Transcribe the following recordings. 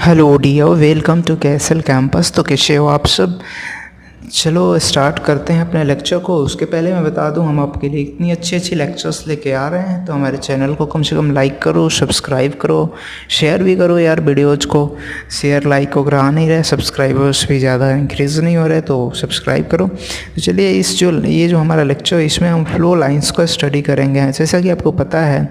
Hello dear, welcome to castle campus. तो कैसे हो आप सब। चलो स्टार्ट करते हैं अपने लेक्चर को। उसके पहले मैं बता दूं, हम आपके लिए इतनी अच्छी अच्छी लेक्चर्स लेके आ रहे हैं, तो हमारे चैनल को कम से कम लाइक करो, सब्सक्राइब करो, शेयर भी करो यार वीडियोज़ को। शेयर लाइक अगर आ नहीं रहे, सब्सक्राइबर्स भी ज़्यादा इंक्रीज़ नहीं हो रहे, तो सब्सक्राइब करो। तो चलिए ये जो हमारा लेक्चर है, इसमें हम फ्लो लाइन्स को स्टडी करेंगे। जैसा कि आपको पता है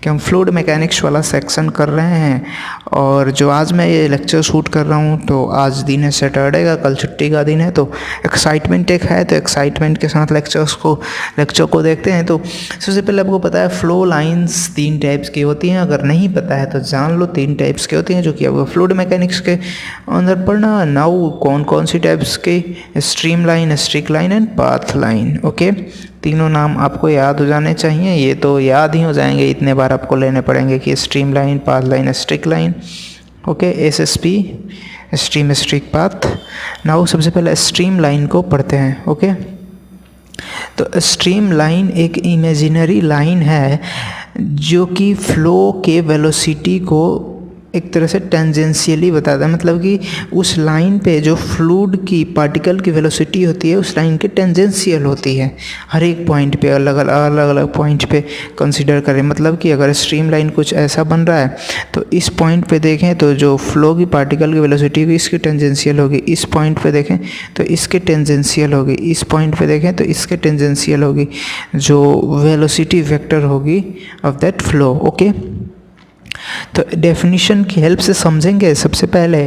कि हम फ्लूइड मैकेनिक्स वाला सेक्शन कर रहे हैं, और जो आज मैं ये लेक्चर शूट कर रहा हूँ, तो आज दिन है सैटरडे का, कल छुट्टी का दिन है, तो एक्साइटमेंट एक है, तो एक्साइटमेंट के साथ लेक्चर को देखते हैं। तो सबसे पहले आपको पता है फ्लो लाइंस 3 टाइप्स की होती हैं। अगर नहीं पता है तो जान लो, 3 टाइप्स की होती हैं, जो कि आपको फ्लूइड मैकेनिक्स के अंदर पढ़ना। नाउ कौन कौन सी टाइप्स की? Stream line, streak line and path line. Okay, तीनों नाम आपको याद हो जाने चाहिए। ये तो याद ही हो जाएंगे, इतने बार आपको लेने पड़ेंगे कि stream line, path line, streak line. Okay, SSP, stream, streak, path. Now सबसे पहले स्ट्रीम लाइन को पढ़ते हैं। ओके, तो स्ट्रीम लाइन एक इमेजिनरी लाइन है जो कि फ्लो के वेलोसिटी को एक तरह से टेंजेंशियली बताता है। मतलब कि उस लाइन पे जो फ्लूइड की पार्टिकल की वेलोसिटी होती है, उस लाइन के टेंजेंशियल होती है। हर एक पॉइंट पे अलग अलग पॉइंट पे कंसीडर करें। मतलब कि अगर स्ट्रीम लाइन कुछ ऐसा बन रहा है, तो इस पॉइंट पे देखें तो जो फ्लो की पार्टिकल की वेलोसिटी होगी, इसकी टेंजेंशियल होगी। इस पॉइंट पे देखें तो इसके टेंजेंशियल होगी। इस पॉइंट पे देखें तो इसके टेंजेंशियल होगी, जो वेलोसिटी वेक्टर होगी ऑफ दैट फ्लो। ओके, तो डेफिनेशन की हेल्प से समझेंगे। सबसे पहले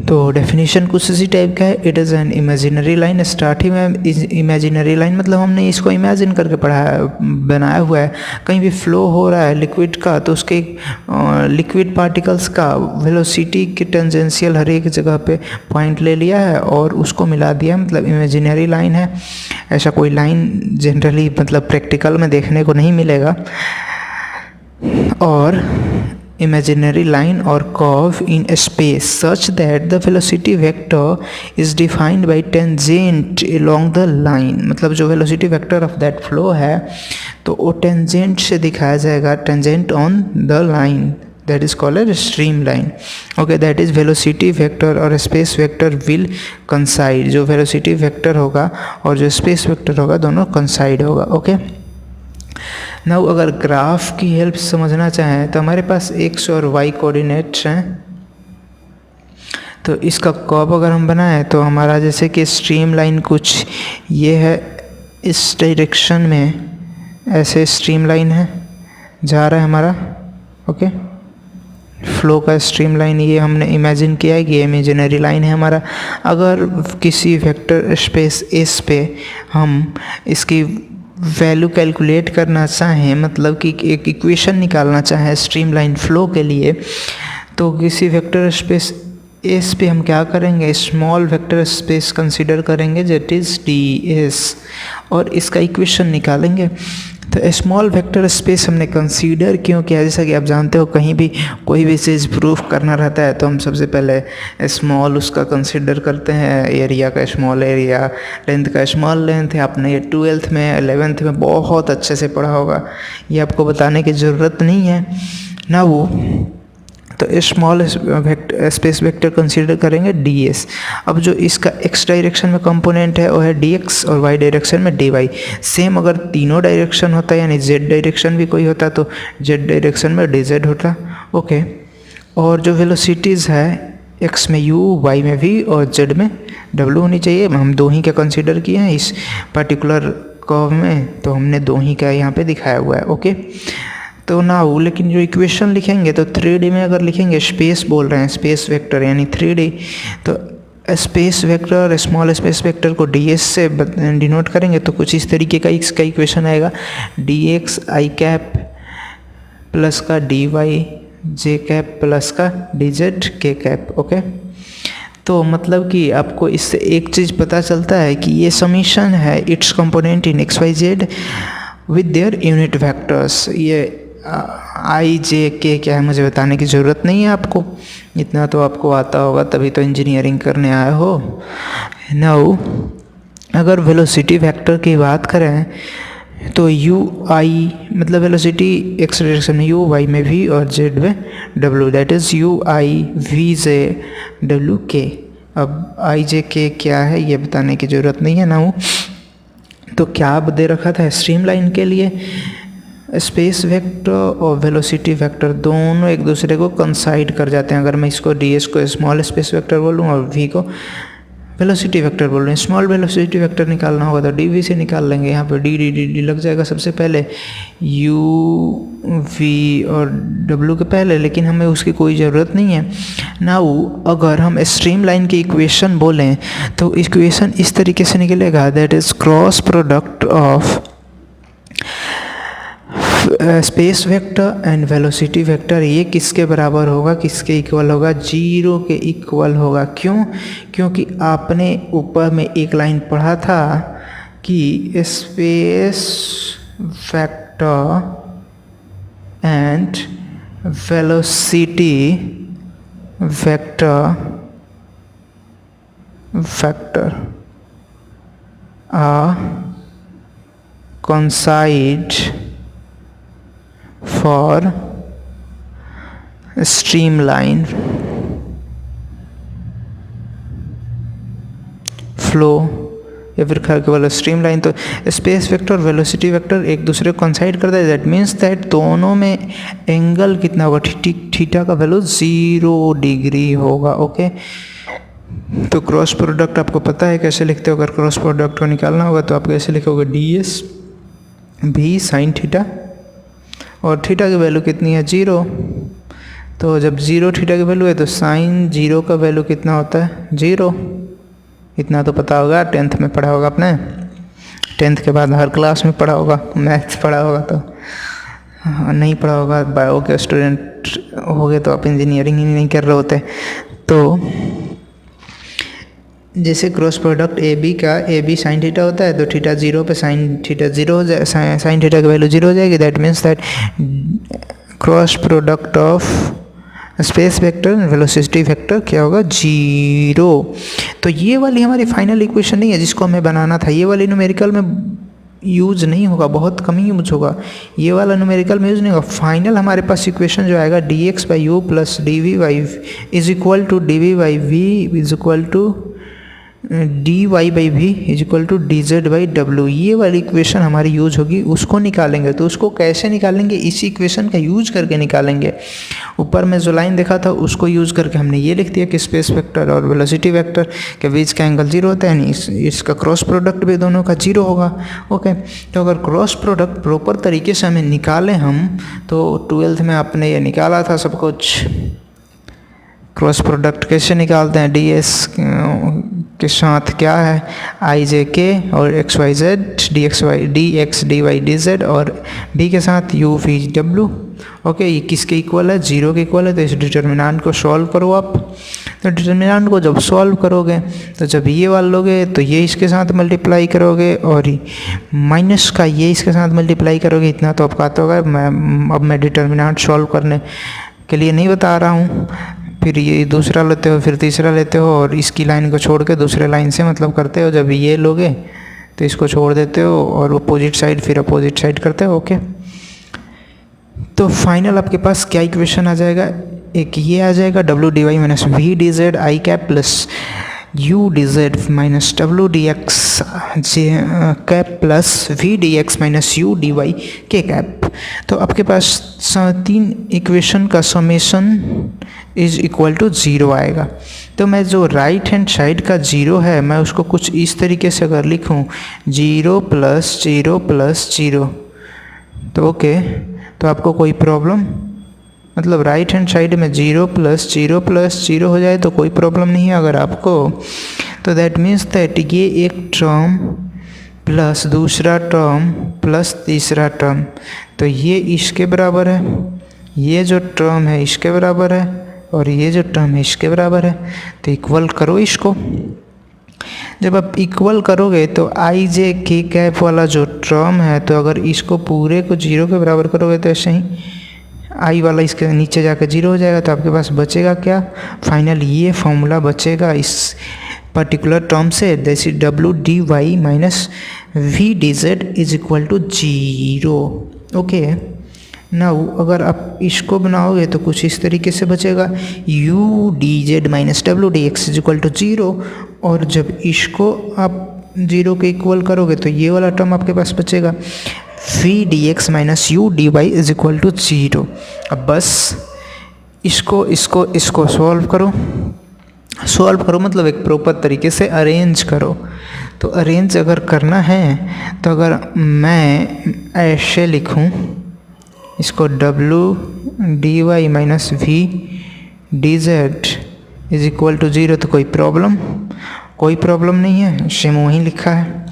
तो डेफिनेशन कुछ इसी टाइप का है। It is an imaginary line. Starting में इमेजिनरी लाइन मतलब हमने इसको इमेजिन करके बनाया हुआ है। कहीं भी फ्लो हो रहा है लिक्विड का, तो उसके लिक्विड पार्टिकल्स का वेलोसिटी की टेंजेंशियल हर एक जगह पे पॉइंट ले लिया है और उसको मिला दिया, मतलब इमेजिनरी लाइन है। ऐसा कोई लाइन जनरली मतलब प्रैक्टिकल में देखने को नहीं मिलेगा। और imaginary line or curve in space such that the velocity vector is defined by tangent along the line। मतलब जो velocity vector of that flow है, तो वो tangent से दिखाया जाएगा, tangent on the line, that is called a streamline। okay, that is velocity vector और space vector will coincide। जो velocity vector होगा और जो space vector होगा, दोनों coincide होगा। okay, नाउ अगर ग्राफ की हेल्प समझना चाहें, तो हमारे पास x और y कोऑर्डिनेट्स हैं। तो इसका कर्व अगर हम बनाएं, तो हमारा जैसे कि स्ट्रीम लाइन कुछ ये है, इस डायरेक्शन में ऐसे स्ट्रीम लाइन है जा रहा है हमारा। ओके, फ्लो का स्ट्रीम लाइन ये हमने इमेजिन किया है कि ये इमेजिनरी लाइन है हमारा। अगर किसी वेक्टर स्पेस S पे हम इसकी वैल्यू कैलकुलेट करना चाहें, मतलब कि एक इक्वेशन निकालना चाहें स्ट्रीम लाइन फ्लो के लिए, तो किसी वेक्टर स्पेस S पे हम क्या करेंगे, स्मॉल वेक्टर स्पेस कंसीडर करेंगे, दैट इज़ DS, और इसका इक्वेशन निकालेंगे। तो स्मॉल वेक्टर स्पेस हमने कंसीडर क्यों किया? जैसा कि आप जानते हो, कहीं भी कोई भी चीज़ प्रूफ करना रहता है, तो हम सबसे पहले स्मॉल उसका कंसीडर करते हैं। एरिया का स्मॉल एरिया, लेंथ का स्मॉल लेंथ है। आपने ये 12th में 11th में बहुत अच्छे से पढ़ा होगा, ये आपको बताने की ज़रूरत नहीं है ना। वो तो स्मॉल स्पेस वेक्टर कंसीडर करेंगे DS। अब जो इसका x डायरेक्शन में कंपोनेंट है वो है dx, और y डायरेक्शन में dy। सेम अगर तीनों डायरेक्शन होता है, यानी z डायरेक्शन भी कोई होता, तो z डायरेक्शन में dz होता। ओके, और जो वेलोसिटीज़ है x में u, y में v और z में w होनी चाहिए। हम दो ही का कंसीडर किए हैं इस पर्टिकुलर कर्व में, तो हमने दो ही का यहाँ पे दिखाया हुआ है। ओके, तो ना हो, लेकिन जो इक्वेशन लिखेंगे तो 3D में अगर लिखेंगे, स्पेस बोल रहे हैं, स्पेस वेक्टर यानी 3D, तो space vector, small space vector को DS से डिनोट करेंगे, तो कुछ इस तरीके का इसका इक्वेशन आएगा, dx i कैप प्लस का dy j कैप प्लस का dz k कैप। ओके, तो मतलब कि आपको इससे एक चीज़ पता चलता है कि ये समीशन है it's component in XYZ with their unit vectors. ये I J K क्या है मुझे बताने की ज़रूरत नहीं है आपको, इतना तो आपको आता होगा, तभी तो इंजीनियरिंग करने आए हो। नाउ अगर वेलोसिटी वेक्टर की बात करें, तो यू आई मतलब वेलोसिटी एक्स डायरेक्शन में यू, वाई में वी और जेड में W, that is U I V J W K. अब आई जे के क्या है ये बताने की ज़रूरत नहीं है ना। वो तो क्या अब दे रखा था स्ट्रीमलाइन के लिए स्पेस वेक्टर और वेलोसिटी वेक्टर दोनों एक दूसरे को कंसाइड कर जाते हैं। अगर मैं इसको डी एस को स्मॉल स्पेस वेक्टर बोलूँ और वी को वेलोसिटी वेक्टर बोल रहे हैं, स्मॉल वेलोसिटी वेक्टर निकालना होगा तो डी वी से निकाल लेंगे। यहाँ पे डी डी डी डी लग जाएगा सबसे पहले यू वी और डब्ल्यू के पहले, लेकिन हमें उसकी कोई ज़रूरत नहीं है ना। अगर हम स्ट्रीमलाइन की इक्वेशन बोलें तो इक्वेशन इस तरीके से निकलेगा, that is cross product of space vector and velocity vector ये किसके बराबर होगा, किसके इक्वल होगा, 0 के इक्वल होगा। क्यों? क्योंकि आपने ऊपर में एक लाइन पढ़ा था कि space vector and velocity vector coincide for streamline flow या फिर केवल स्ट्रीमलाइन। तो स्पेस वेक्टर और वेलोसिटी वेक्टर एक दूसरे को कंसाइड करता है, दैट मीन्स दैट दोनों में एंगल कितना होगा, थीटा का वैल्यू 0 डिग्री होगा। ओके, तो क्रॉस प्रोडक्ट आपको पता है कैसे लिखते हो। अगर क्रॉस प्रोडक्ट को निकालना होगा तो आप कैसे लिखोगे, डी एस भी साइन थीटा और थीटा की वैल्यू कितनी है 0। तो जब 0 थीटा की वैल्यू है तो साइन 0 का वैल्यू कितना होता है 0। इतना तो पता होगा, 10th में पढ़ा होगा आपने, 10th के बाद हर क्लास में पढ़ा होगा। मैथ्स पढ़ा होगा तो नहीं पढ़ा होगा, बायो के स्टूडेंट हो गए तो आप इंजीनियरिंग ही नहीं कर रहे होते। तो जैसे क्रॉस प्रोडक्ट ए बी का ए बी साइन थीटा होता है तो थीटा 0 पे साइन थीटा 0 हो जाए, साइन थीटा की वैल्यू 0 हो जाएगी। That means that cross product of space vector velocity vector क्या होगा 0। तो ये वाली हमारी फाइनल इक्वेशन नहीं है जिसको हमें बनाना था। ये वाली न्यूमेरिकल में यूज नहीं होगा, बहुत कम ही यूज होगा। ये वाला न्यूमेरिकल में यूज नहीं होगा। फाइनल हमारे पास इक्वेशन जो आएगा d x by u plus d v by is equal to d v by v is equal to d y by v is equal to d z by डब्ल्यू। ये वाली equation हमारी use होगी, उसको निकालेंगे। तो उसको कैसे निकालेंगे, इसी इक्वेशन का यूज करके निकालेंगे। ऊपर में जो लाइन देखा था उसको यूज करके हमने ये लिख दिया कि स्पेस वेक्टर और वेलोसिटी वेक्टर के बीच का एंगल 0 होता है, इसका क्रॉस प्रोडक्ट भी दोनों का 0 होगा। ओके, तो अगर क्रॉस प्रोडक्ट प्रॉपर तरीके से हमें निकालें हम, तो 12th में आपने ये निकाला था सब कुछ। क्रॉस प्रोडक्ट कैसे निकालते हैं, डी एस के साथ क्या है आई जे के और x y z, d x d y d z और बी के साथ यू वी डब्ल्यू। ओके, ये किसके इक्वल है 0 के इक्वल है। तो इस डिटर्मिनेंट को सॉल्व करो आप। तो डिटर्मिनेंट को जब सॉल्व करोगे तो जब ये वाला लोगे तो ये इसके साथ मल्टीप्लाई करोगे और माइनस का ये इसके साथ मल्टीप्लाई करोगे। इतना तो आपको आता होगा। अब मैं डिटर्मिनेंट सॉल्व करने के लिए नहीं बता रहा हूँ। फिर ये दूसरा लेते हो, फिर तीसरा लेते हो और इसकी लाइन को छोड़ के दूसरे लाइन से मतलब करते हो। जब ये लोगे तो इसको छोड़ देते हो और अपोजिट साइड फिर अपोजिट साइड करते हो। ओके, तो फाइनल आपके पास क्या इक्वेशन आ जाएगा, एक ये आ जाएगा W D Y minus we D Z I cap plus U D Z minus W D X cap plus V D x minus U D Y K cap. तो आपके पास 3 इक्वेशन का समेशन इज इक्वल टू 0 आएगा। तो मैं जो right hand side का 0 है मैं उसको कुछ इस तरीके से अगर लिखूं 0 प्लस 0 प्लस 0, तो ओके, तो आपको कोई प्रॉब्लम, मतलब राइट हैंड साइड में 0 प्लस 0 प्लस 0 हो जाए तो कोई प्रॉब्लम नहीं है अगर आपको। तो दैट मीन्स दैट ये एक टर्म प्लस दूसरा टर्म प्लस तीसरा टर्म, तो ये इसके बराबर है, ये जो टर्म है इसके बराबर है और ये जो टर्म है इसके बराबर है। तो इक्वल करो इसको। जब आप इक्वल करोगे तो आई जे के कैप वाला जो टर्म है, तो अगर इसको पूरे को 0 के बराबर करोगे तो ऐसे ही आई वाला इसके नीचे जाकर 0 हो जाएगा। तो आपके पास बचेगा क्या, फाइनल ये फॉर्मूला बचेगा। इस पर्टिकुलर टर्म से, जैसे डब्ल्यू D Y minus we D z is equal to 0। Okay, now अगर आप इसको बनाओगे तो कुछ इस तरीके से बचेगा, u D Z minus W D x is equal to 0। और जब इसको आप 0 के इक्वल करोगे तो ये वाला टर्म आपके पास बचेगा, v D x minus U D y is equal to 0। अब बस इसको सॉल्व करो मतलब एक प्रॉपर तरीके से अरेंज करो। तो अरेंज अगर करना है तो अगर मैं ऐसे लिखूं इसको, डब्ल्यू D Y minus we D z is equal to 0, तो कोई प्रॉब्लम नहीं है, सेम वहीं लिखा है।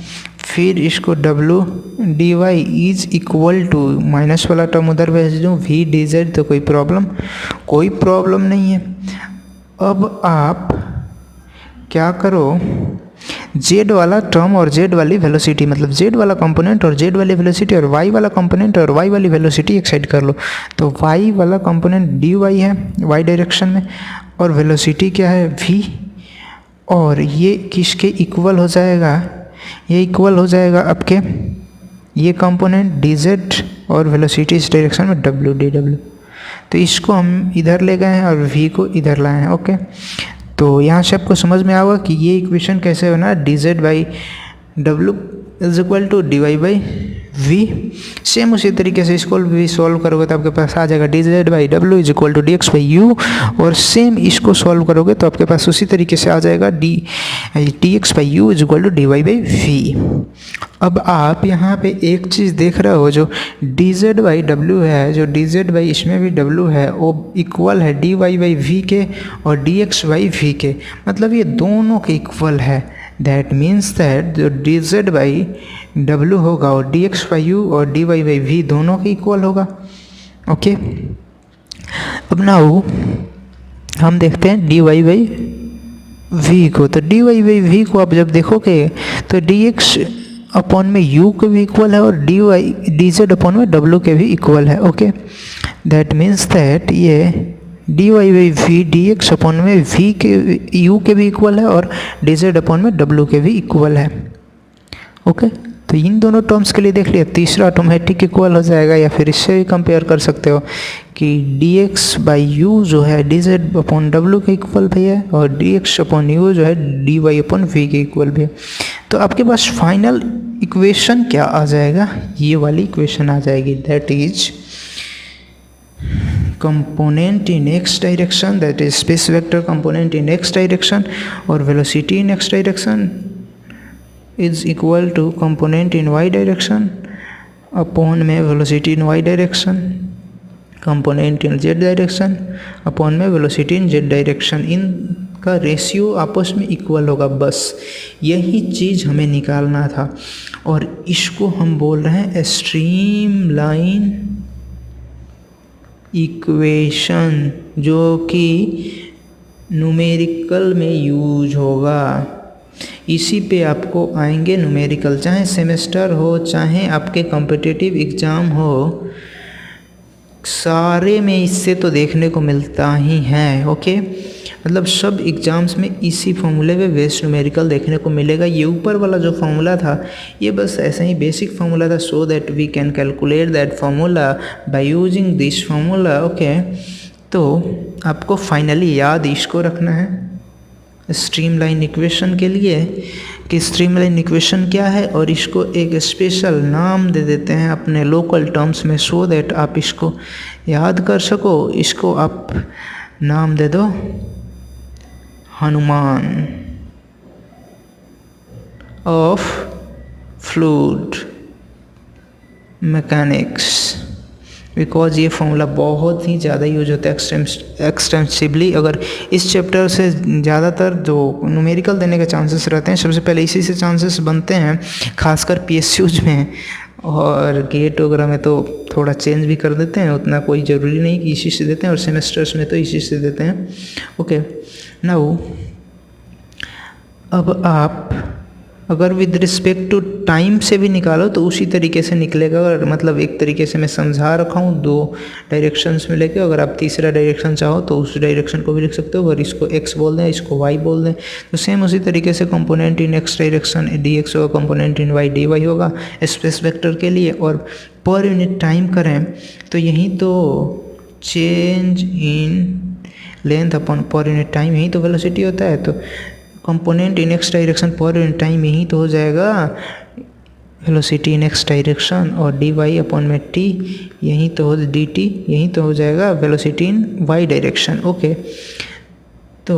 फिर इसको डब्ल्यू D y is equal to minus वाला टर्म उधर भेज दूँ, वी डी जेड, तो कोई प्रॉब्लम नहीं है। अब आप क्या करो, जेड वाला टर्म और जेड वाली वेलोसिटी, मतलब जेड वाला कंपोनेंट और जेड वाली वेलोसिटी और वाई वाला कंपोनेंट और वाई वाली वेलोसिटी एक साइड कर लो। तो वाई वाला कंपोनेंट डी वाई है वाई डायरेक्शन में, और वेलोसिटी क्या है वी, और ये किसके इक्वल हो जाएगा, ये इक्वल हो जाएगा आपके ये कंपोनेंट डी जेड और वेलोसिटी इस डायरेक्शन में डब्ल्यू डी डब्ल्यू। तो इसको हम इधर ले गए हैं और वी को इधर लाए हैं। ओके, तो यहाँ से आपको समझ में आएगा कि ये इक्वेशन कैसे होना है, डी जेड बाई डब्ल्यू is equal to d y by v. Same उसी तरीके से इसको भी सॉल्व करोगे तो आपके पास आ जाएगा डी जेड बाई डब्ल्यू is equal to d x by u, और सेम इसको सॉल्व करोगे तो आपके पास उसी तरीके से आ जाएगा d x by u is equal to d y by v. अब आप यहाँ पे एक चीज़ देख रहे हो, जो डी जेड बाई डब्ल्यू है, जो डी जेड बाई इसमें भी डब्ल्यू है, वो इक्वल है डी वाई बाई वी के और डी एक्स बाई वी के, मतलब ये दोनों के इक्वल है। दैट मीन्स दैट जो डी जेड बाई डब्ल्यू होगा और डी एक्स बाई यू और डी वाई बाई वी दोनों के इक्वल होगा। ओके, अब नाउ हम देखते हैं डी वाई बाई वी को। तो डी वाई बाई वी को आप जब देखोगे तो डी एक्स अपॉन में यू के भी इक्वल है और डी जेड अपॉन में डब्ल्यू के भी इक्वल है। ओके, दैट मीन्स दैट ये d y by v D x upon में वी के यू के भी इक्वल है और डी जेड अपॉन में डब्ल्यू के भी इक्वल है। ओके, तो इन दोनों टर्म्स के लिए देख लिया, तीसरा ऑटोमेटिक इक्वल हो जाएगा, या फिर इससे भी कंपेयर कर सकते हो कि डी एक्स बाई यू जो है डी जेड अपॉन डब्ल्यू के इक्वल भी है और डी एक्स अपॉन यू जो है डी वाई अपॉन वी के इक्वल भी है। तो आपके पास फाइनल इक्वेशन क्या आ जाएगा, ये वाली इक्वेशन आ जाएगी, that is component in x direction, that is space vector component in x direction, or velocity in x direction is equal to component in y direction upon में velocity in y direction, component in z direction upon में velocity in z direction। इनका ratio आपस में equal होगा, बस यही चीज़ हमें निकालना था। और इसको हम बोल रहे हैं स्ट्रीम लाइन इक्वेशन, जो कि न्यूमेरिकल में यूज होगा। इसी पे आपको आएंगे न्यूमेरिकल, चाहे सेमेस्टर हो चाहे आपके कॉम्पिटिटिव एग्ज़ाम हो, सारे में इससे तो देखने को मिलता ही है। ओके, मतलब सब एग्ज़ाम्स में इसी फॉर्मूले पे बेस्ड न्यूमेरिकल देखने को मिलेगा। ये ऊपर वाला जो फॉर्मूला था ये बस ऐसा ही बेसिक फार्मूला था, so that we can calculate that formula by using this formula. Okay, तो आपको फाइनली याद इसको रखना है स्ट्रीमलाइन इक्वेशन के लिए कि स्ट्रीमलाइन इक्वेशन क्या है, और इसको एक स्पेशल नाम दे देते हैं अपने लोकल टर्म्स में, सो दैट आप इसको याद कर सको। इसको आप नाम दे दो Hanuman of fluid mechanics, because ये फॉर्मूला बहुत ही ज़्यादा यूज होता है एक्सटेंसिवली। अगर इस चैप्टर से ज़्यादातर जो न्यूमेरिकल देने के चांसेस रहते हैं, सबसे पहले इसी से चांसेस बनते हैं, खासकर पीएसयूज में, और गेट वगैरह में तो थोड़ा चेंज भी कर देते हैं, उतना कोई ज़रूरी नहीं कि इसी से देते हैं, और सेमेस्टर्स में तो इसी से देते हैं। ओके, नाउ अब आप अगर विद रिस्पेक्ट टू टाइम से भी निकालो तो उसी तरीके से निकलेगा। और मतलब एक तरीके से मैं समझा रखा हूँ 2 डायरेक्शंस में लेके, अगर आप तीसरा डायरेक्शन चाहो तो उस डायरेक्शन को भी लिख सकते हो। अगर इसको x बोल दें, इसको y बोल दें, तो सेम उसी तरीके से component in x direction dx होगा, कंपोनेंट इन y dy होगा स्पेस वेक्टर के लिए। और पर यूनिट टाइम करें तो यहीं तो change in length upon per unit time, यही तो वेलोसिटी होता है। तो component in x direction per unit time यही तो हो जाएगा वेलोसिटी इन एक्स डायरेक्शन, और डी वाई अपॉन में टी यही तो हो, डी टी यही तो हो जाएगा velocity in y direction. Okay, तो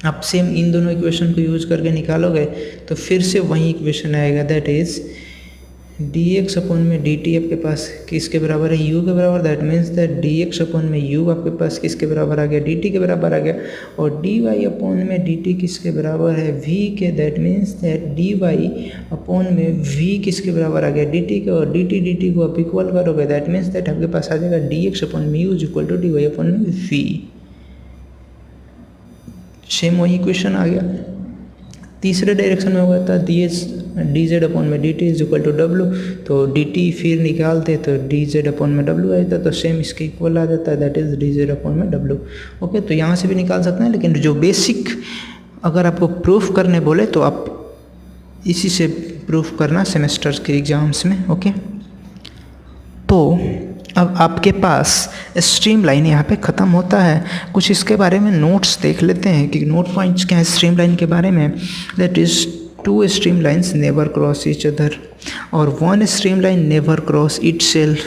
आप सेम इन दोनों इक्वेशन को यूज करके निकालोगे तो फिर से वही इक्वेशन आएगा, that is D x upon में डी टी आपके पास किसके बराबर है, यू के बराबर। That means that D x upon में यू आपके पास किसके बराबर आ गया, डी टी के बराबर आ गया। और डी वाई अपॉन में डी टी किसके बराबर है, वी के। That means that d y upon में वी किसके बराबर आ गया, डी टी के। और डी टी को आप इक्वल करोगे, दैट मीन्स दैट आपके पास आ जाएगा डी एक्स अपॉन में u is equal to d y upon में वी। सेम वही इक्वेशन आ गया। तीसरे डायरेक्शन में हुआ था डी जेड अपॉन में d t is equal to डब्लू, तो डी टी फिर निकालते तो डी जेड अपॉन में डब्लू आ जाता, तो सेम इसके इक्वल आ जाता है, that is d z upon में डब्लू। ओके, तो यहाँ से भी निकाल सकते हैं, लेकिन जो बेसिक अगर आपको प्रूफ करने बोले तो आप इसी से प्रूफ करना सेमेस्टर के एग्जाम्स में। ओके, तो अब आपके पास स्ट्रीम लाइन यहाँ पे ख़त्म होता है। कुछ इसके बारे में नोट्स देख लेते हैं कि नोट पॉइंट्स क्या है स्ट्रीम लाइन के बारे में। That is 2 stream lines never cross each other और 1 stream line never cross itself.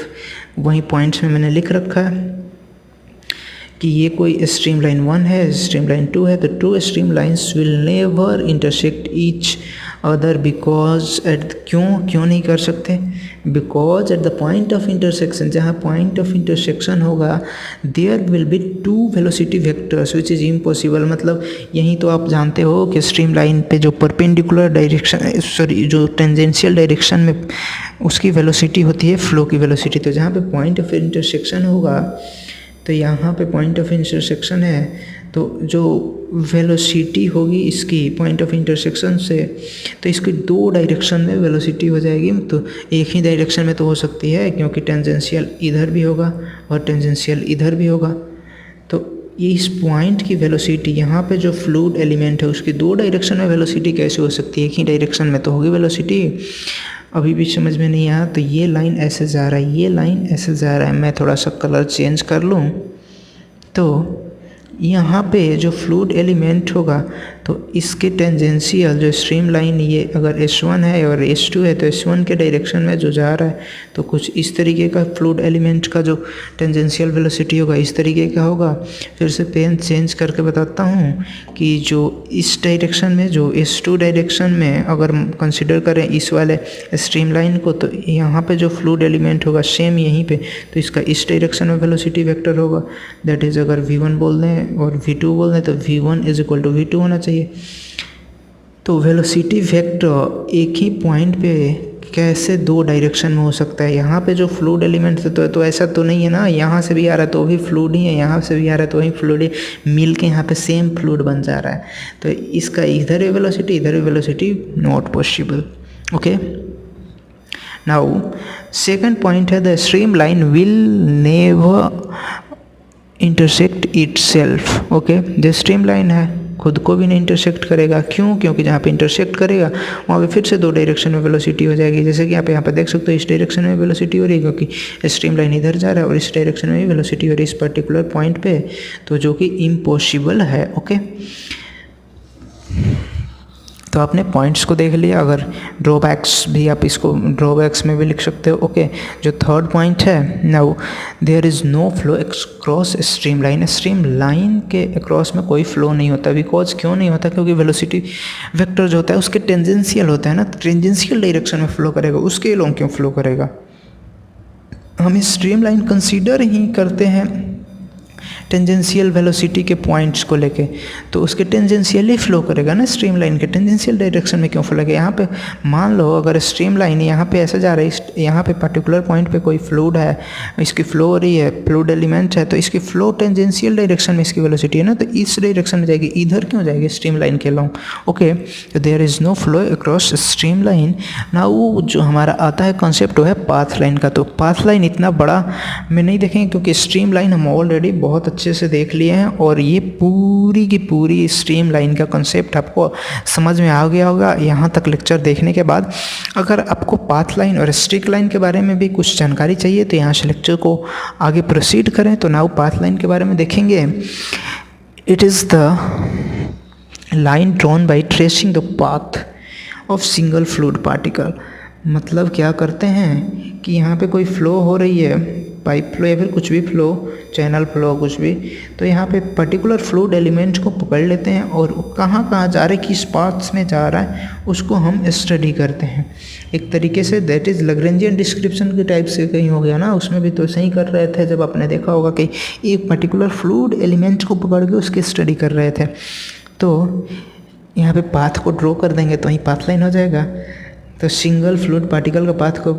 वही पॉइंट्स में मैंने लिख रखा है कि ये कोई स्ट्रीम लाइन 1 है, स्ट्रीम लाइन 2 है, तो 2 stream lines will never intersect each other because at क्यों नहीं कर सकते, because at the point of intersection, जहाँ पॉइंट ऑफ इंटरसेक्शन होगा there will be 2 velocity vectors which is impossible. मतलब यहीं तो आप जानते हो कि स्ट्रीम लाइन पे जो परपेंडिकुलर डायरेक्शन जो टेंजेंशियल डायरेक्शन में उसकी वेलोसिटी होती है फ्लो की वेलोसिटी, तो जहाँ पे पॉइंट ऑफ इंटरसेक्शन होगा तो यहाँ पे पॉइंट ऑफ इंटरसेक्शन है, तो जो वेलोसिटी होगी इसकी पॉइंट ऑफ इंटरसेक्शन से, तो इसकी 2 डायरेक्शन में वेलोसिटी हो जाएगी। तो एक ही डायरेक्शन में तो हो सकती है क्योंकि टेंजेंशियल इधर भी होगा और टेंजेंशियल इधर भी होगा। तो इस पॉइंट की वेलोसिटी यहाँ पे जो फ्लूइड एलिमेंट है उसकी 2 डायरेक्शन में वेलोसिटी कैसे हो सकती है, एक ही डायरेक्शन में तो होगी वेलोसिटी। अभी भी समझ में नहीं आया, तो ये लाइन ऐसे जा रहा है, ये लाइन ऐसे जा रहा है। मैं थोड़ा सा कलर चेंज कर लूँ तो यहाँ पे जो फ्लूइड एलिमेंट होगा तो इसके टेंजेंशियल जो स्ट्रीम लाइन ये अगर S1 है और S2 है तो S1 के डायरेक्शन में जो जा रहा है तो कुछ इस तरीके का फ्लूइड एलिमेंट का जो टेंजेंशियल वेलोसिटी होगा इस तरीके का होगा। फिर से पेन चेंज करके बताता हूँ कि जो इस डायरेक्शन में जो S2 डायरेक्शन में अगर कंसिडर करें इस वाले स्ट्रीम लाइन को, तो यहाँ पे जो फ्लूइड एलिमेंट होगा सेम यहीं पे, तो इसका इस डायरेक्शन में वेलोसिटी वेक्टर होगा। दैट इज़ अगर V1 बोल दें और V2 बोल दें तो V1 is equal to V2 होना चाहिए। तो वेलोसिटी वेक्टर एक ही पॉइंट पे कैसे 2 डायरेक्शन में हो सकता है। यहाँ पे जो फ्लूइड एलिमेंट है तो ऐसा तो नहीं है ना, यहाँ से भी आ रहा है तो भी फ्लूइड ही है, यहाँ से भी आ रहा है तो वही फ्लूइड है, मिल के यहाँ पे सेम फ्लूइड बन जा रहा है। तो इसका इधर है वेलोसिटी, इधर है velocity, not possible. Okay, now second point है the streamline will never intersect itself. Okay, जो स्ट्रीम लाइन है खुद को भी नहीं इंटरसेक्ट करेगा। क्यों? क्योंकि जहाँ पे इंटरसेक्ट करेगा वहाँ पे फिर से 2 डायरेक्शन में वेलोसिटी हो जाएगी। जैसे कि आप यहाँ पे देख सकते हो इस डायरेक्शन में वेलोसिटी हो रही है क्योंकि स्ट्रीम लाइन इधर जा रहा है और इस डायरेक्शन में भी वेलोसिटी हो रही है इस पर्टिकुलर पॉइंट पे, तो जो कि इम्पॉसिबल है। ओके, तो आपने पॉइंट्स को देख लिया। अगर ड्रॉबैक्स भी आप इसको ड्रॉबैक्स में भी लिख सकते हो। ओके, जो थर्ड पॉइंट है, now there is no flow cross stream line. Stream line के अक्रॉस में कोई फ्लो नहीं होता। बिकॉज क्यों नहीं होता? क्योंकि वेलोसिटी वेक्टर जो होता है उसके टेंजेंशियल होता है ना, टेंजेंशियल डायरेक्शन में फ्लो करेगा, उसके लॉन्ग क्यों फ्लो करेगा। हम स्ट्रीम लाइन कंसीडर ही करते हैं टेंजेंशियल वेलोसिटी के पॉइंट्स को लेके, तो उसके टेंजेंशियली फ्लो करेगा ना, स्ट्रीम लाइन के टेंजेंशियल डायरेक्शन में क्यों फ्लो करेगा। यहाँ पे मान लो अगर स्ट्रीम लाइन यहाँ पे ऐसे जा रही है, यहाँ पे पर्टिकुलर पॉइंट पे कोई फ्लूइड है, इसकी फ्लो हो रही है, फ्लूइड एलिमेंट है, तो इसकी फ्लो टेंजेंशियल डायरेक्शन में इसकी वेलोसिटी है ना, तो इस डायरेक्शन में जाएगी, इधर क्यों जाएगी स्ट्रीम लाइन के लॉन्ग। ओके, तो there is no flow across stream line. ना वो जो हमारा आता है कॉन्सेप्ट वो है पाथ लाइन का। तो पाथ लाइन इतना बड़ा में नहीं देखेंगे क्योंकि स्ट्रीम लाइन हम ऑलरेडी बहुत अच्छे से देख लिए हैं, और ये पूरी की पूरी स्ट्रीम लाइन का कॉन्सेप्ट आपको समझ में आ गया होगा यहाँ तक लेक्चर देखने के बाद। अगर आपको पाथ लाइन और स्ट्रीक लाइन के बारे में भी कुछ जानकारी चाहिए तो यहाँ से लेक्चर को आगे प्रोसीड करें। तो नाउ पाथ लाइन के बारे में देखेंगे। It is the line drawn by tracing the path of single fluid particle. मतलब क्या करते हैं कि यहाँ पे कोई फ्लो हो रही है, पाइप फ्लो या फिर कुछ भी फ्लो, चैनल फ्लो कुछ भी, तो यहाँ पे पर्टिकुलर फ्लूइड एलिमेंट को पकड़ लेते हैं और कहाँ कहाँ जा रहा है, किस पाथ्स में जा रहा है, उसको हम स्टडी करते हैं एक तरीके से। दैट इज़ लैग्रेंजियन डिस्क्रिप्शन के टाइप से कहीं हो गया ना, उसमें भी तो सही कर रहे थे जब आपने देखा होगा कि एक पर्टिकुलर फ्लूइड एलिमेंट को पकड़ के उसकी स्टडी कर रहे थे। तो यहाँ पे पाथ को ड्रॉ कर देंगे तो वहीं पाथ लाइन हो जाएगा। तो सिंगल फ्लूइड पार्टिकल का पाथ को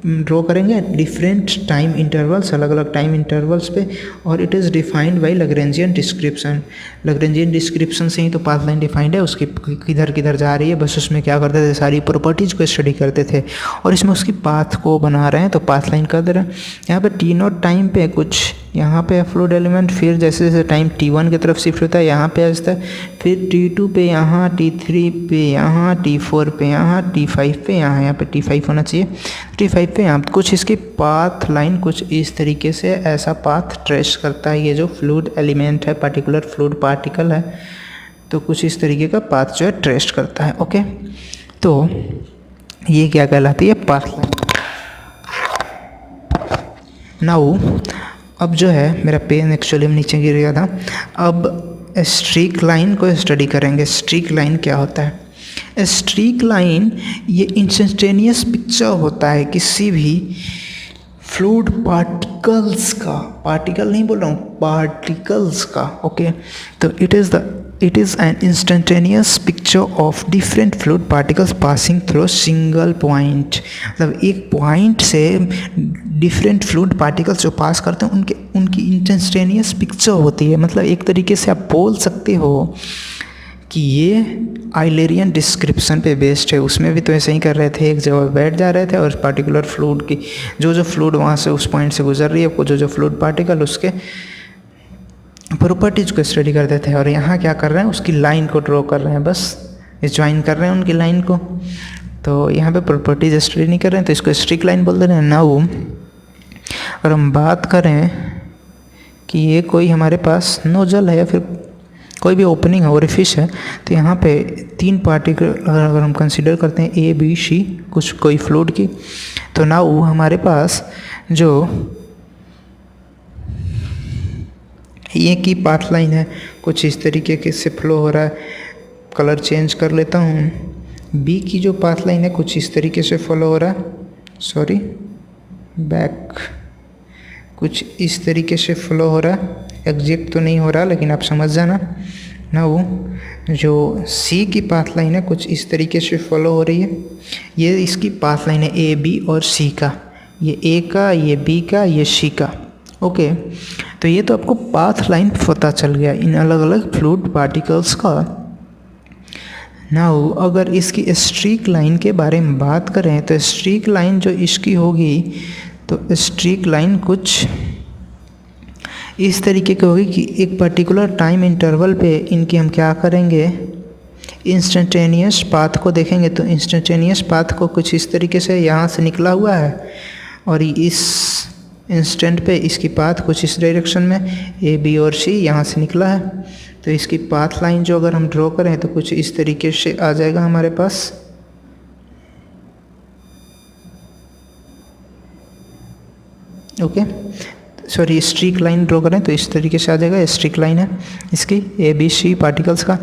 ड्रॉ करेंगे डिफरेंट टाइम इंटरवल्स, अलग अलग टाइम इंटरवल्स पे, और it is defined by Lagrangian description. Lagrangian description से ही तो पाथ लाइन डिफाइंड है, उसकी किधर किधर जा रही है, बस उसमें क्या करते थे, सारी प्रॉपर्टीज़ को स्टडी करते थे और इसमें उसकी पाथ को बना रहे हैं तो पाथ लाइन कर दे रहे हैं। यहाँ पे T0 टाइम पे कुछ यहाँ पे फ्लूइड एलिमेंट, फिर जैसे जैसे टाइम T1 की तरफ शिफ्ट होता है यहाँ पे आता है, फिर T2 पे यहाँ, T3 पे यहाँ, T4 पे यहाँ, T5 पे यहाँ पे T5 होना चाहिए, T5 पे यहाँ। कुछ इसकी पाथ लाइन कुछ इस तरीके से ऐसा पाथ ट्रेस करता है ये जो फ्लूइड एलिमेंट है, पर्टिकुलर फ्लूइड पार्टिकल है, तो कुछ इस तरीके का पाथ जो है ट्रेस करता है। ओके, तो ये क्या कहलाती है, पाथ लाइन। नाउ अब जो है मेरा पेन एक्चुअली नीचे गिर गया था। अब स्ट्रीक लाइन को स्टडी करेंगे। स्ट्रीक लाइन क्या होता है? स्ट्रीक लाइन ये इंस्टेंटेनियस पिक्चर होता है किसी भी फ्लूइड पार्टिकल्स का, पार्टिकल नहीं बोल रहा हूँ, पार्टिकल्स का। ओके, तो it is an instantaneous picture of different fluid particles passing through single point. मतलब एक पॉइंट से डिफरेंट फ्लूइड पार्टिकल्स जो पास करते हैं उनकी इंस्टेंटेनियस पिक्चर होती है। मतलब एक तरीके से आप बोल सकते हो कि ये आइलेरियन डिस्क्रिप्शन पे बेस्ड है। उसमें भी तो ऐसे ही कर रहे थे, एक जगह बैठ जा रहे थे और पर्टिकुलर फ्लूइड की जो फ्लूइड वहाँ से उस पॉइंट से गुजर रही है, जो फ्लूइड पार्टिकल उसके प्रॉपर्टीज़ को स्टडी करते थे। और यहाँ क्या कर रहे हैं, उसकी लाइन को ड्रॉ कर रहे हैं, बस ज्वाइन कर रहे हैं उनकी लाइन को। तो यहाँ पे प्रॉपर्टीज स्टडी नहीं कर रहे हैं, तो इसको स्ट्रीक लाइन बोल दे रहे हैं। नाउ अगर हम बात करें कि ये कोई हमारे पास नोजल है या फिर कोई भी ओपनिंग है, ओरिफिस है, तो यहाँ पे 3 पार्टिकल अगर हम कंसीडर करते हैं A B C कुछ कोई फ्लूइड की, तो नाउ हमारे पास जो ये की पाथ लाइन है कुछ इस तरीके के से फ्लो हो रहा है। कलर चेंज कर लेता हूँ। बी की जो पाथ लाइन है कुछ इस तरीके से फॉलो हो रहा है, सॉरी बैक, कुछ इस तरीके से फ्लो हो रहा है। एग्जैक्ट तो नहीं हो रहा लेकिन आप समझ जाना ना। वो जो सी की पाथ लाइन है कुछ इस तरीके से फॉलो हो रही है। ये इसकी पाथ लाइन है ए बी और सी का, ये ए का, ये बी का, ये सी का। ओके, तो ये तो आपको पाथ लाइन पता चल गया इन अलग अलग फ्लूइड पार्टिकल्स का। नाउ अगर इसकी स्ट्रीक लाइन के बारे में बात करें तो स्ट्रीक लाइन जो इसकी होगी, तो स्ट्रीक लाइन कुछ इस तरीके की होगी कि एक पर्टिकुलर टाइम इंटरवल पे इनकी हम क्या करेंगे, इंस्टेंटेनियस पाथ को देखेंगे। तो इंस्टेंटेनियस पाथ को कुछ इस तरीके से यहाँ से निकला हुआ है और इस इंस्टेंट पे इसकी पाथ कुछ इस डायरेक्शन में ए बी और सी यहाँ से निकला है। तो इसकी पाथ लाइन जो अगर हम ड्रॉ करें तो कुछ इस तरीके से आ जाएगा हमारे पास। Okay, sorry streakline draw करें तो इस तरीके से आ जाएगा। स्ट्रीक लाइन है इसकी ABC पार्टिकल्स का।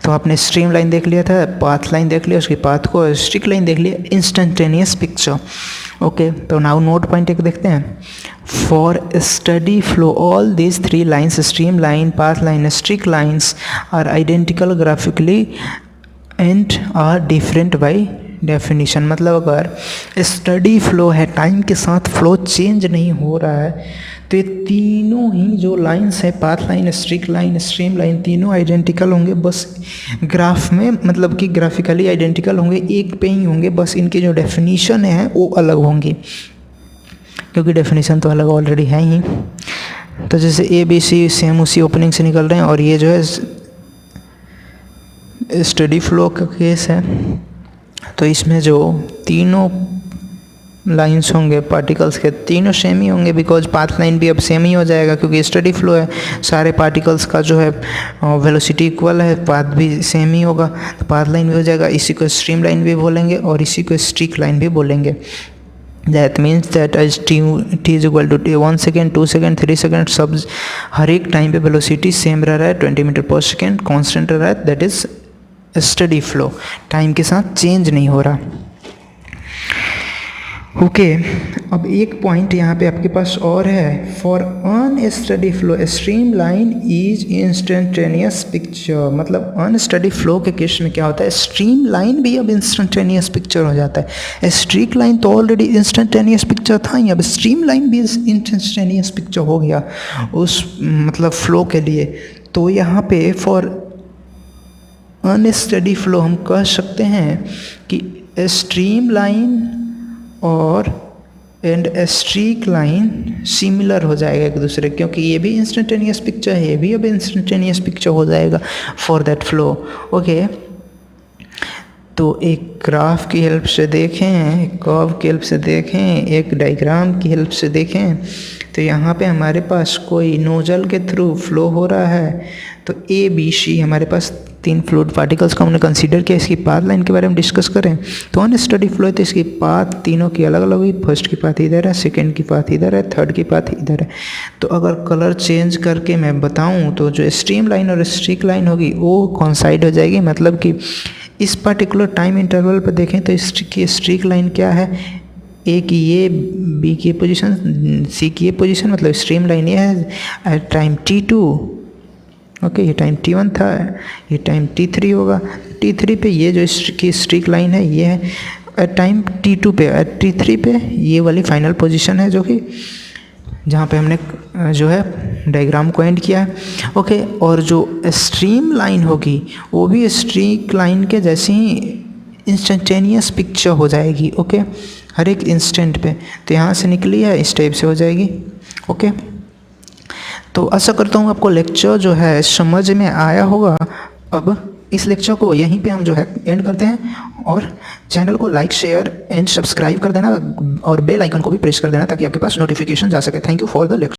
तो आपने स्ट्रीम लाइन देख लिया था, पाथ लाइन देख लिया, उसकी पाथ को स्ट्रीक लाइन देख लिया, इंस्टेंटेनियस पिक्चर। ओके, तो नाउ नोट पॉइंट एक देखते हैं। For study flow all these 3 lines, stream line, path line, streak lines are identical graphically and are different by definition. मतलब अगर स्टडी फ्लो है, टाइम के साथ फ्लो चेंज नहीं हो रहा है, तो ये तीनों ही जो लाइंस है, path line, streak line, stream line, तीनों आइडेंटिकल होंगे, बस ग्राफ में मतलब कि ग्राफिकली आइडेंटिकल होंगे, एक पे ही होंगे, बस इनकी जो डेफिनीशन है वो अलग होंगी, क्योंकि डेफिनीशन तो अलग ऑलरेडी है ही। तो जैसे ABC सेम उसी ओपनिंग से निकल रहे हैं, और ये जो है स्टडी फ्लो का केस है, तो इसमें जो तीनों लाइंस होंगे पार्टिकल्स के, तीनों सेम ही होंगे, बिकॉज पाथ लाइन भी अब सेम ही हो जाएगा, क्योंकि स्टडी फ्लो है, सारे पार्टिकल्स का जो है वेलोसिटी इक्वल है, पाथ भी सेम ही होगा, तो पाथ लाइन भी हो जाएगा। इसी को स्ट्रीम लाइन भी बोलेंगे और इसी को स्ट्रीक लाइन भी बोलेंगे। That means that as t is equal to 1 second, 2 second, 3 second, सब हर एक टाइम पे वेलोसिटी सेम रह रहा है, 20 मीटर पर सेकेंड कॉन्स्टेंट रह रहा है, that is steady flow, time के साथ चेंज नहीं हो रहा। ओके, अब एक पॉइंट यहाँ पे आपके पास और है। For unsteady flow stream line is instantaneous picture. मतलब अनस्टडी फ्लो के केस में क्या होता है, स्ट्रीम लाइन भी अब इंस्टेंटेनियस पिक्चर हो जाता है। स्ट्रीक लाइन तो ऑलरेडी इंस्टेंटेनियस पिक्चर था ही, अब स्ट्रीम लाइन भी इंस्टेंटेनियस पिक्चर हो गया उस मतलब फ्लो के लिए। तो यहाँ पे फॉर अनस्टडी फ्लो हम कह सकते हैं कि स्ट्रीम लाइन और एंड स्ट्रीक लाइन सिमिलर हो जाएगा एक दूसरे, क्योंकि ये भी इंस्टेंटेनियस पिक्चर है, ये भी अब इंस्टेंटेनियस पिक्चर हो जाएगा फॉर दैट फ्लो। ओके, तो एक ग्राफ की हेल्प से देखें, एक कर्व की हेल्प से देखें, एक डायग्राम की हेल्प से देखें, तो यहाँ पे हमारे पास कोई नोजल के थ्रू फ्लो हो रहा है, तो ABC हमारे पास 3 फ्लूइड पार्टिकल्स का हमने कंसीडर किया। इसकी पाथ लाइन के बारे में डिस्कस करें तो अनस्टडी फ्लो है, तो इसकी पाथ तीनों की अलग अलग हुई। फर्स्ट की पाथ इधर है, सेकंड की पाथ इधर है, थर्ड की पाथ इधर है। तो अगर कलर चेंज करके मैं बताऊं तो जो स्ट्रीम लाइन और स्ट्रीक लाइन होगी वो कॉन्साइड हो जाएगी। मतलब कि इस पर्टिकुलर टाइम इंटरवल पर देखें तो इसकी स्ट्रीक लाइन क्या है, ए की ये, बी की पोजीशन, सी की ये पोजीशन, मतलब स्ट्रीम लाइन ये है टाइम T2। ओके, ये टाइम T1 था, ये टाइम T3 होगा। T3 पे ये जो इसकी स्ट्रीक लाइन है ये है टाइम T2 पे, T3 पे ये वाली फाइनल पोजीशन है, जो कि जहाँ पे हमने जो है डायग्राम को एंड किया है। ओके, और जो स्ट्रीम लाइन होगी वो भी स्ट्रीक लाइन के जैसे ही इंस्टेंटेनियस पिक्चर हो जाएगी। ओके, हर एक इंस्टेंट पे, तो यहाँ से निकली है इस टाइप से हो जाएगी। ओके, तो आशा करता हूँ आपको लेक्चर जो है समझ में आया होगा। अब इस लेक्चर को यहीं पे हम जो है एंड करते हैं, और चैनल को लाइक, शेयर एंड सब्सक्राइब कर देना, और बेल आइकन को भी प्रेस कर देना ताकि आपके पास नोटिफिकेशन जा सके। Thank you for the lecture.